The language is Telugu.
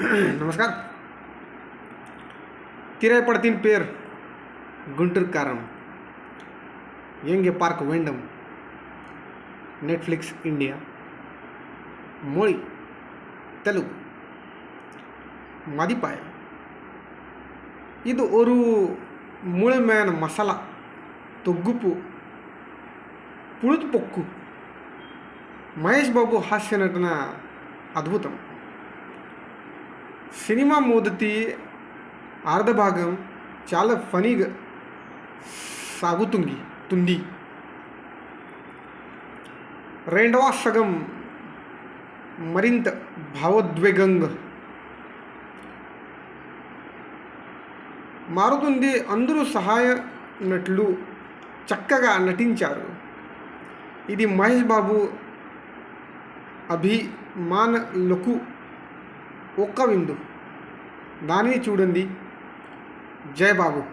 नमस्कार. திரைப்படத்தின் பேர் குண்டூர்காரன். எங்கே பார்க்க வேண்டும்? Netflix India. மொழி தெலுங்கு. மதிப்பாய். இது ஒரு முழுமையான మసాలా తొగ్గుపు పులుతుపొక్కు. మహేష్ బాబు హాస్య నటన అద్భుతం. సినిమా మొదటి అర్ధ భాగం చాలా ఫనీగా సాగుతుంది. రెండవ సగం మరింత భావోద్వేగంగా మారుతుంది. అందరూ సహాయ నటులు చక్కగా నటించారు. ఇది మహేష్ బాబు అభిమానులకు ఒక్క విందు. దానిని చూడండి. జై బాబు.